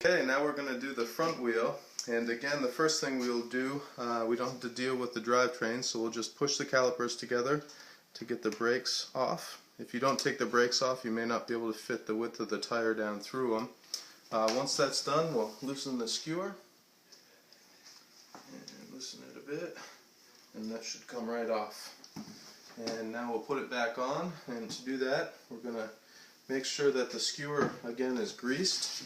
Okay, now we're going to do the front wheel, and again the first thing we'll do, we don't have to deal with the drivetrain, so we'll just push the calipers together to get the brakes off. If you don't take the brakes off, you may not be able to fit the width of the tire down through them. Once that's done, we'll loosen the skewer and loosen it a bit, and that should come right off. And now we'll put it back on, and to do that we're going to make sure that the skewer again is greased.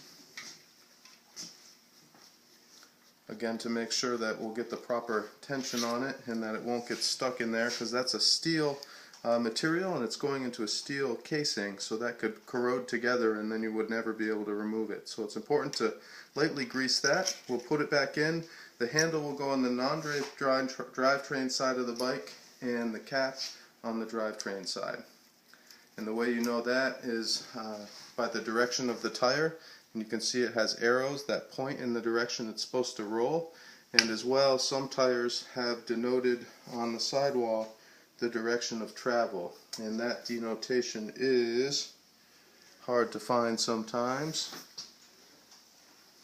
Again, to make sure that we'll get the proper tension on it and that it won't get stuck in there, because that's a steel material and it's going into a steel casing, so that could corrode together and then you would never be able to remove it. So it's important to lightly grease that. We'll put it back in. The handle will go on the non-drivetrain side of the bike and the cap on the drivetrain side. And the way you know that is by the direction of the tire. And you can see it has arrows that point in the direction it's supposed to roll, and as well some tires have denoted on the sidewall the direction of travel, and that denotation is hard to find sometimes,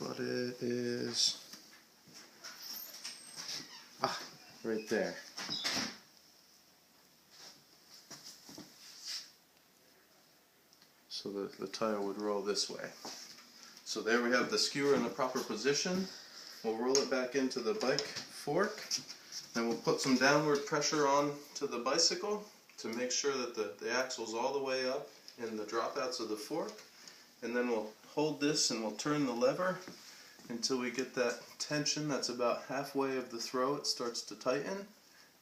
but it is right there. So the tire would roll this way. So there we have the skewer in the proper position. We'll roll it back into the bike fork, and we'll put some downward pressure on to the bicycle to make sure that the axle's all the way up in the dropouts of the fork. And then we'll hold this and we'll turn the lever until we get that tension that's about halfway of the throw. It starts to tighten,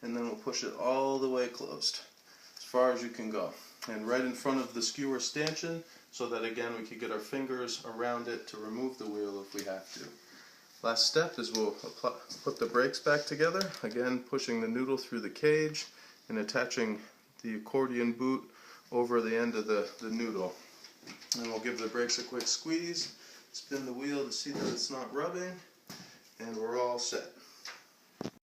and then we'll push it all the way closed, as far as you can go. And right in front of the skewer stanchion, so that again we could get our fingers around it to remove the wheel if we have to. Last step is we'll put the brakes back together, again pushing the noodle through the cage and attaching the accordion boot over the end of the noodle. And we'll give the brakes a quick squeeze, spin the wheel to see that it's not rubbing, and we're all set.